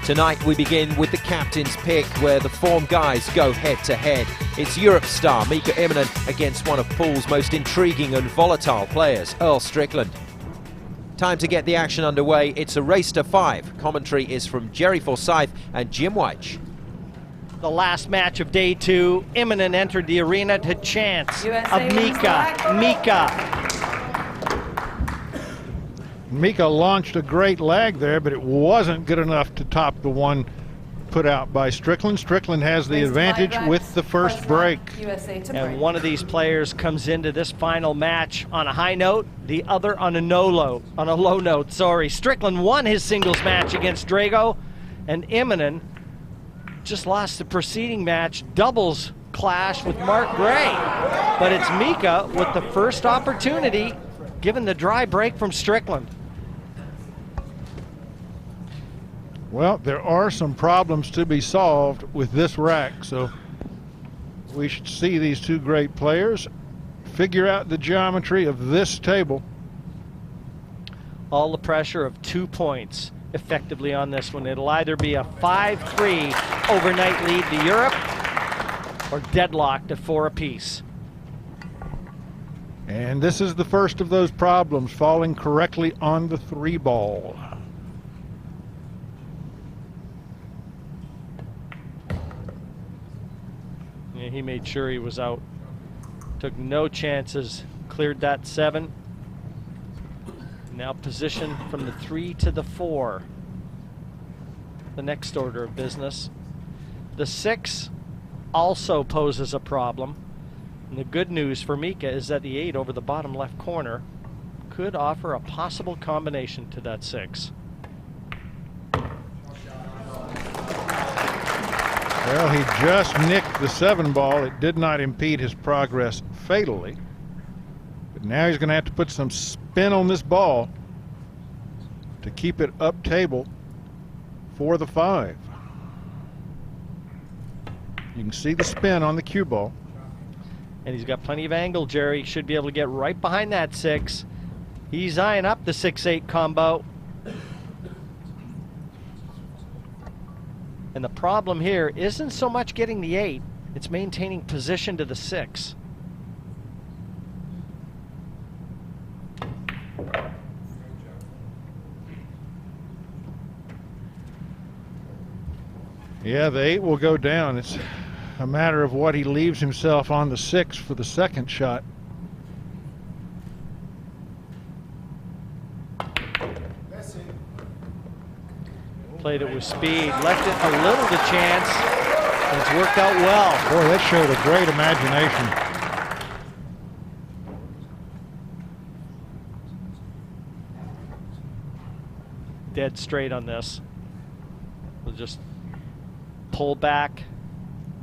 Tonight we begin with the captain's pick, where the form guys go head-to-head. It's Europe star Mika Immonen against one of pool's most intriguing and volatile players, Earl Strickland. Time to get the action underway. It's a race to 5. Commentary is from Jerry Forsyth and Jim Weich. The last match of day 2, Immonen entered the arena to chance of Mika. Mika launched a great lag there, but it wasn't good enough to top the one put out by Strickland. Strickland has the advantage with the first break. And one of these players comes into this final match on a high note, the other on a low note. Strickland won his singles match against Drago, and Immonen just lost the preceding match, doubles clash with Mark Gray. But it's Mika with the first opportunity, given the dry break from Strickland. Well, there are some problems to be solved with this rack, so we should see these two great players figure out the geometry of this table. All the pressure of 2 points effectively on this one. It'll either be a 5-3 overnight lead to Europe or deadlocked at 4 apiece. And this is the first of those problems, falling correctly on the 3 ball. Yeah, he made sure he was out. Took no chances, cleared that 7. Now position from the 3 to the 4. The next order of business. The 6 also poses a problem. And the good news for Mika is that the 8 over the bottom left corner could offer a possible combination to that 6. Well, he just nicked the 7 ball. It did not impede his progress fatally. But now he's going to have to put some spin on this ball to keep it up table for the 5. You can see the spin on the cue ball. And he's got plenty of angle, Jerry. Should be able to get right behind that 6. He's eyeing up the 6-8 combo. And the problem here isn't so much getting the 8, it's maintaining position to the 6. Yeah, the 8 will go down. It's a matter of what he leaves himself on the 6 for the second shot. Played it with speed, left it a little to chance, and it's worked out well. Boy, that showed a great imagination. Dead straight on this. We'll just pull back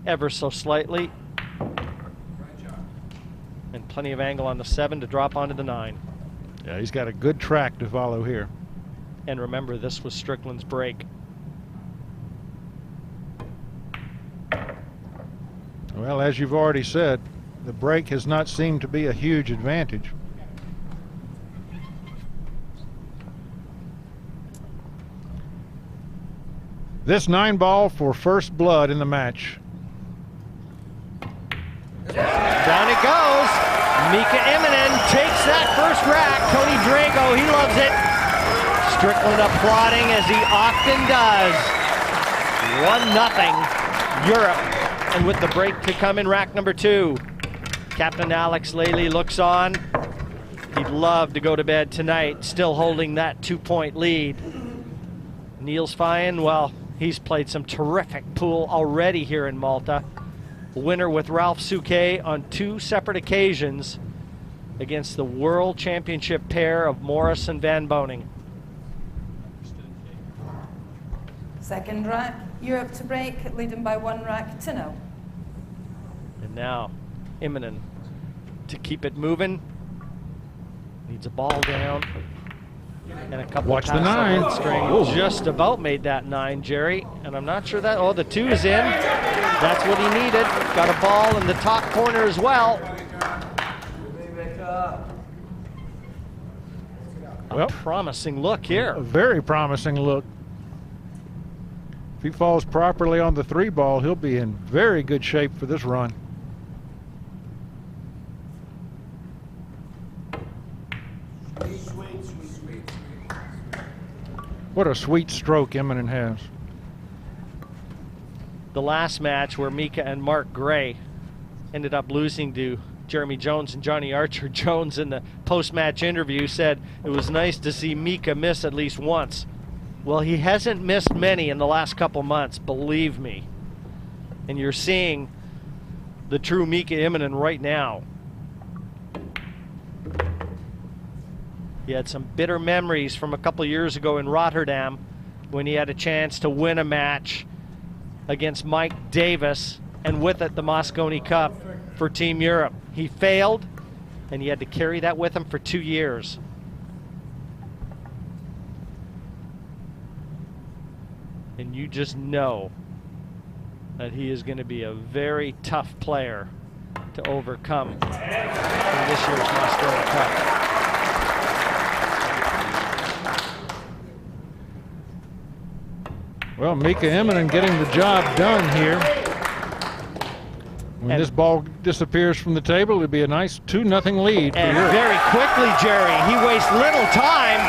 ever so slightly. And plenty of angle on the 7 to drop onto the 9. Yeah, he's got a good track to follow here. And remember, this was Strickland's break. Well, as you've already said, the break has not seemed to be a huge advantage. This 9 ball for first blood in the match. Down it goes. Mika Immonen takes that first rack. Tony Drago, he loves it. Strickland applauding as he often does. 1-0 Europe. And with the break to come in rack number 2. Captain Alex Lely looks on. He'd love to go to bed tonight, still holding that 2-point lead. Niels Fyen, well, he's played some terrific pool already here in Malta. Winner with Ralph Souquet on 2 separate occasions against the World Championship pair of Morris and Van Boning. Second rack, Europe to break, leading by 1 rack to 0. And now, Immonen to keep it moving. Needs a ball down. And a couple Watch of the 9. string. Just about made that 9, Jerry. And I'm not sure that, oh, the 2 is in. That's what he needed. Got a ball in the top corner as well. A promising look here. A very promising look. If he falls properly on the 3 ball, he'll be in very good shape for this run. What a sweet stroke Immonen has. The last match where Mika and Mark Gray ended up losing to Jeremy Jones and Johnny Archer. Jones in the post-match interview said it was nice to see Mika miss at least once. Well, he hasn't missed many in the last couple months, believe me. And you're seeing the true Mika Immonen right now. He had some bitter memories from a couple years ago in Rotterdam when he had a chance to win a match against Mike Davis, and with it the Mosconi Cup for Team Europe. He failed, and he had to carry that with him for 2 years. And you just know that he is going to be a very tough player to overcome in this year's Mosconi Cup. Well, Mika Immonen getting the job done here. When this ball disappears from the table, it'd be a nice 2-0 lead. And very quickly, Jerry, he wastes little time.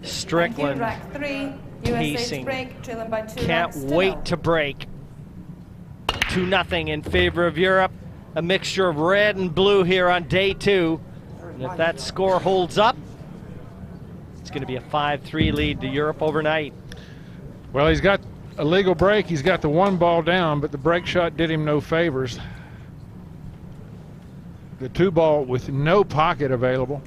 Strickland rack 3, USA pacing. to break, trailing by 2 Can't racks to wait 0. to break. 2-0 in favor of Europe. A mixture of red and blue here on day 2. And if that score holds up, it's going to be a 5-3 lead to Europe overnight. Well, he's got a legal break. He's got the 1 ball down, but the break shot did him no favors. The 2 ball with no pocket available.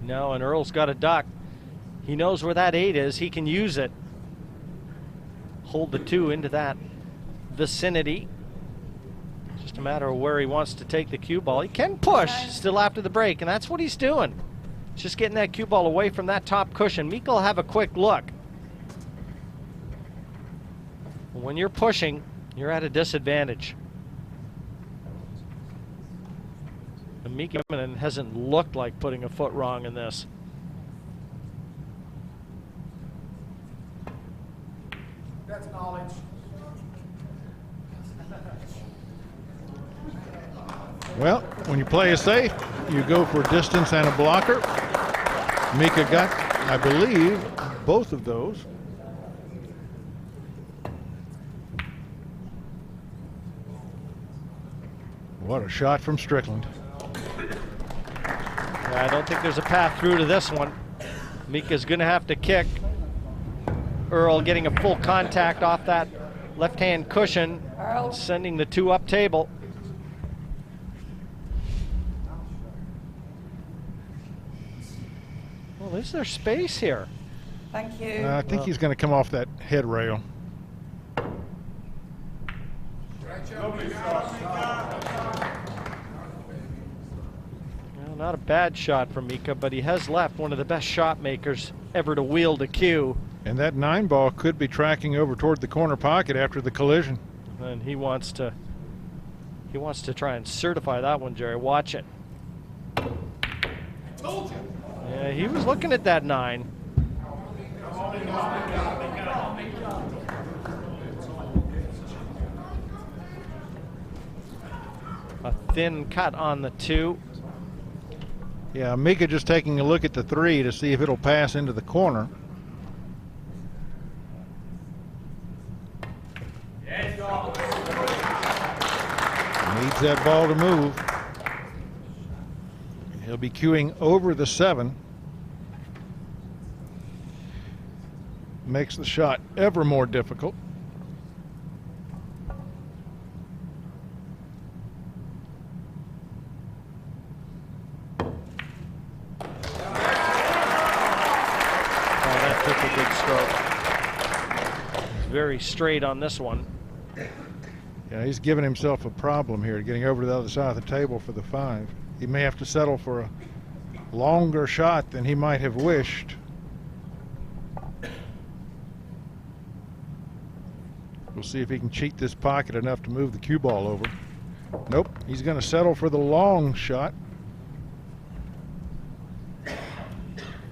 No, and Earl's got a duck. He knows where that 8 is. He can use it. Hold the 2 into that vicinity. Just a matter of where he wants to take the cue ball. He can push still after the break, and that's what he's doing. Just getting that cue ball away from that top cushion. Mika will have a quick look. When you're pushing, you're at a disadvantage. And Mika Immonen hasn't looked like putting a foot wrong in this. That's knowledge. Well, when you play it safe, you go for distance and a blocker. Mika got, I believe, both of those. What a shot from Strickland. I don't think there's a path through to this one. Mika's going to have to kick. Earl getting a full contact off that left-hand cushion, sending the 2 up table. Well, is there space here? Thank you. I think he's going to come off that head rail. Well, not a bad shot from Mika, but he has left one of the best shot makers ever to wield a cue. And that 9 ball could be tracking over toward the corner pocket after the collision. And he wants to try and certify that one, Jerry. Watch it. Yeah, he was looking at that 9. A thin cut on the 2. Yeah, Mika just taking a look at the 3 to see if it'll pass into the corner. Needs that ball to move. He'll be cueing over the 7. Makes the shot ever more difficult. very straight on this one. Yeah, he's giving himself a problem here, getting over to the other side of the table for the 5. He may have to settle for a longer shot than he might have wished. We'll see if he can cheat this pocket enough to move the cue ball over. Nope, he's going to settle for the long shot.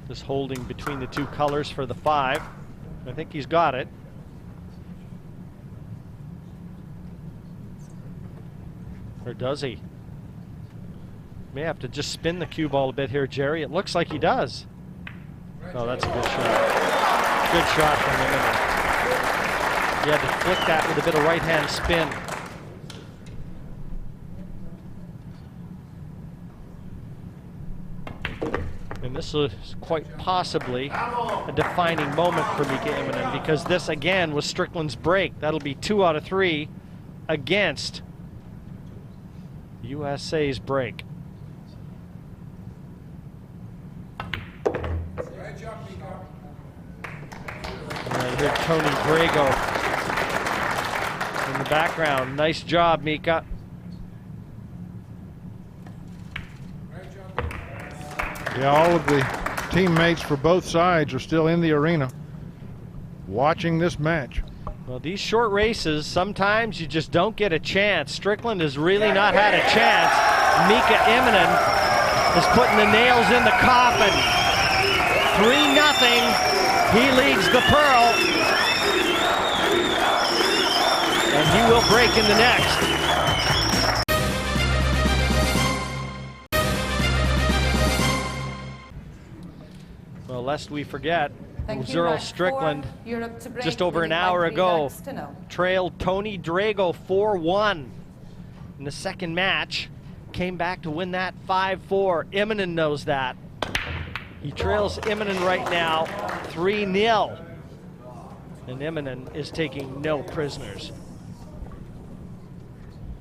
Just holding between the two colors for the 5. I think he's got it. Or does he? May have to just spin the cue ball a bit here, Jerry. It looks like he does. Oh, that's a good shot. Good shot from him. He had to flick that with a bit of right-hand spin. And this is quite possibly a defining moment for Mika Immonen, because this again was Strickland's break. That'll be 2 out of 3 against USA's break. I hear Tony Drago in the background. Nice job, Mika. Yeah, all of the teammates for both sides are still in the arena watching this match. Well, these short races, sometimes you just don't get a chance. Strickland has really not had a chance. Mika Immonen is putting the nails in the coffin. 3-0. He leads the Pearl. And he will break in the next. Well, lest we forget, Earl Strickland, just over an hour ago, trailed Tony Drago 4-1 in the second match. Came back to win that 5-4. Immonen knows that. He trails Immonen right now 3-0. And Immonen is taking no prisoners.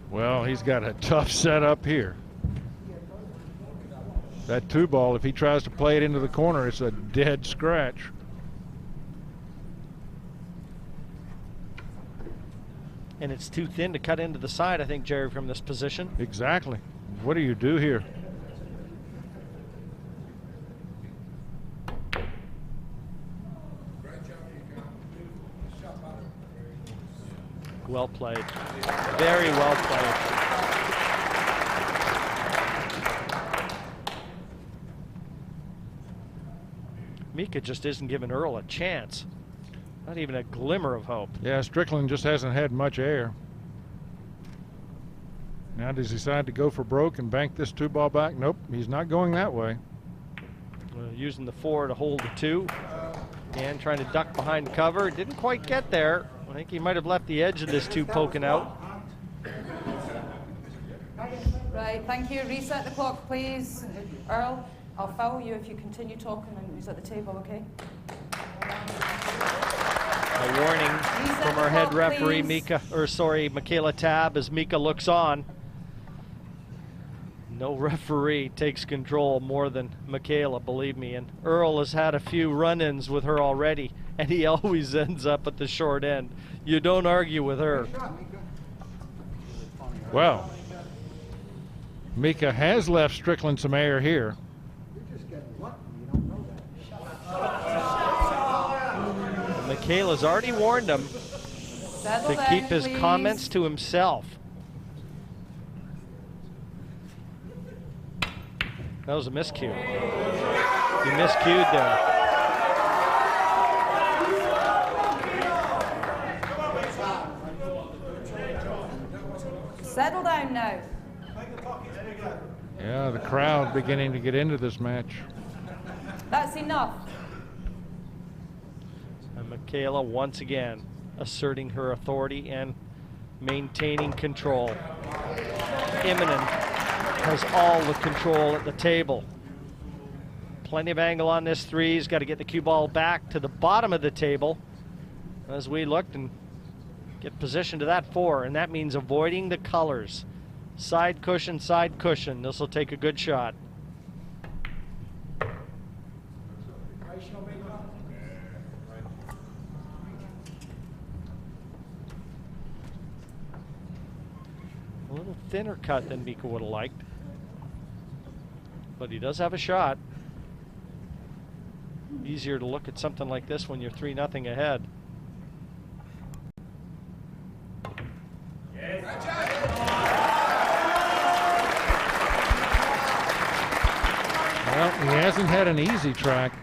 Well, he's got a tough setup here. That 2-ball, if he tries to play it into the corner, it's a dead scratch. And it's too thin to cut into the side, I think, Jerry, from this position. Exactly. What do you do here? Well played. Very well played. Mika just isn't giving Earl a chance. Not even a glimmer of hope. Yeah, Strickland just hasn't had much air. Now does he decide to go for broke and bank this 2-ball back? Nope, he's not going that way. Using the 4 to hold the 2. And trying to duck behind cover. Didn't quite get there. I think he might have left the edge of this 2 poking out. Right, thank you. Reset the clock, please. Earl, I'll foul you if you continue talking and who's at the table, okay? A warning from our head referee, Michaela Tabb, as Mika looks on. No referee takes control more than Michaela, believe me. And Earl has had a few run-ins with her already, and he always ends up at the short end. You don't argue with her. Well, Mika has left Strickland some air here. Michaela's already warned him to keep his comments to himself. That was a miscue. He miscued there. Settle down now. Yeah, the crowd beginning to get into this match. That's enough. And Michaela once again asserting her authority and maintaining control. Immonen has all the control at the table. Plenty of angle on this 3. He's got to get the cue ball back to the bottom of the table as we looked and get position to that 4, and that means avoiding the colors. Side cushion, side cushion. This will take a good shot. little thinner cut than Mika would have liked. But he does have a shot. Easier to look at something like this when you're 3-0 ahead. Well, he hasn't had an easy track.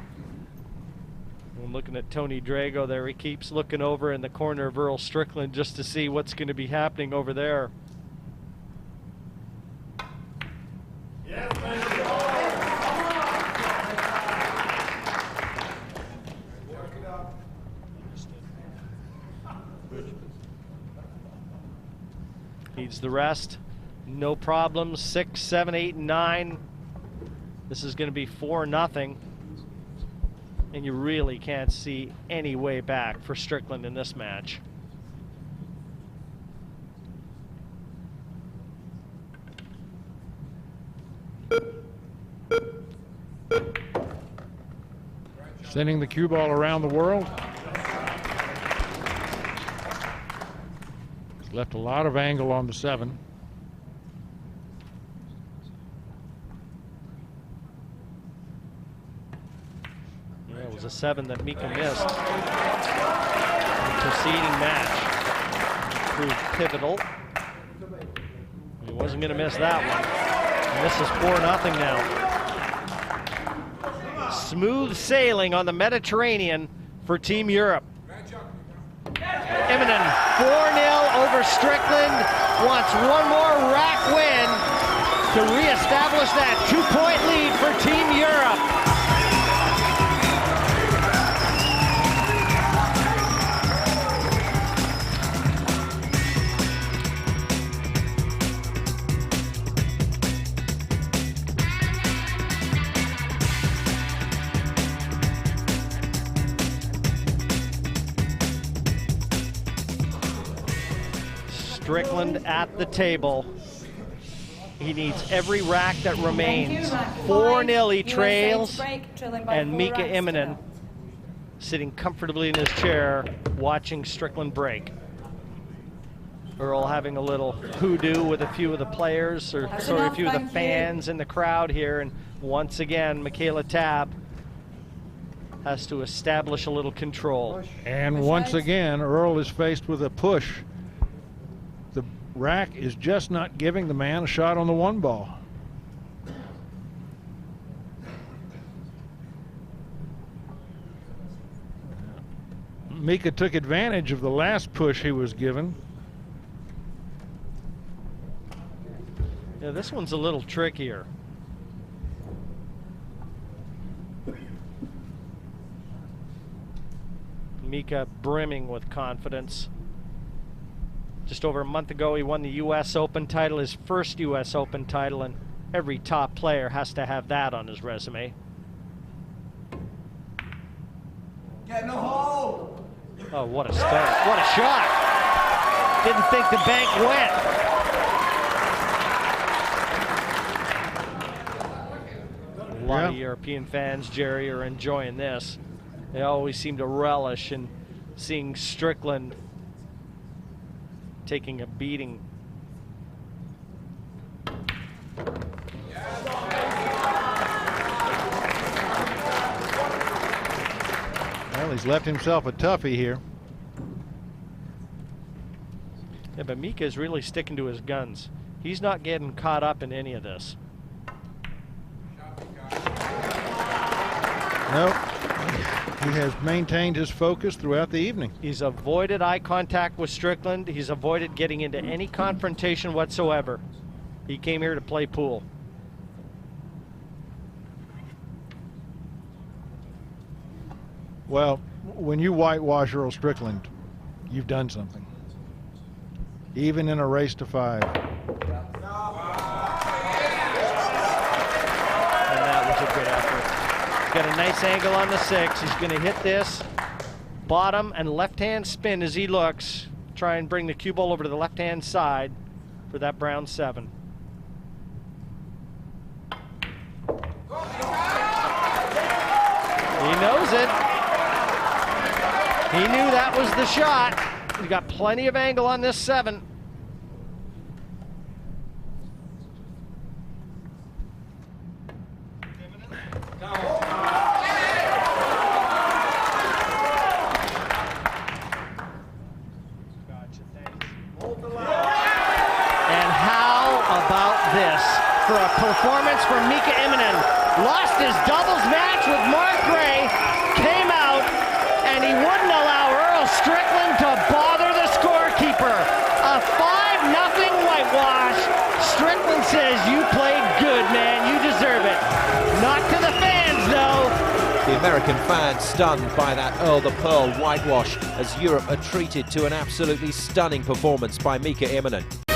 I'm looking at Tony Drago there. He keeps looking over in the corner of Earl Strickland just to see what's going to be happening over there. Needs the rest. No problems. 6, 7, 8, and 9. This is going to be 4-0. And you really can't see any way back for Strickland in this match. Sending the cue ball around the world. He's left a lot of angle on the 7. Yeah, it was a 7 that Mika missed. The preceding match proved pivotal. He wasn't going to miss that one. And this is 4-0 now. Smooth sailing on the Mediterranean for Team Europe. Immonen, 4-0 over Strickland. Wants one more rack win to reestablish that 2-point lead for Team Europe. Strickland at the table. He needs every rack that remains. 4-0 he trails, and Mika Immonen sitting comfortably in his chair watching Strickland break. Earl having a little hoodoo with a few of the players, or sorry, a few of the fans in the crowd here, and once again Michaela Tabb has to establish a little control. And once again, Earl is faced with a push. The rack is just not giving the man a shot on the 1 ball. Mika took advantage of the last push he was given. Yeah, this one's a little trickier. Mika brimming with confidence. Just over a month ago, he won the U.S. Open title, his first U.S. Open title, and every top player has to have that on his resume. Get in the hole! Oh, what a start. What a shot! Didn't think the bank went. A lot of European fans, Jerry, are enjoying this. They always seem to relish in seeing Strickland taking a beating. Well, he's left himself a toughie here. Yeah, but Mika is really sticking to his guns. He's not getting caught up in any of this. Nope. He has maintained his focus throughout the evening. He's avoided eye contact with Strickland. He's avoided getting into any confrontation whatsoever. He came here to play pool. Well, when you whitewash Earl Strickland, you've done something. Even in a race to 5. And that was a good effort. Got a nice angle on the 6. He's going to hit this bottom and left-hand spin as he looks. Try and bring the cue ball over to the left-hand side for that brown 7. He knows it. He knew that was the shot. He's got plenty of angle on this 7. And how about this for a performance from Mika Immonen? Lost his doubles match with Mark Gray, came out, and he wouldn't allow Earl Strickland to bother the scorekeeper. A 5-0 whitewash. Strickland says, you played good, man. You deserve it. Not to the fans, though. The American fans stunned by that Earl the Pearl whitewash as Europe are treated to an absolutely stunning performance by Mika Immonen.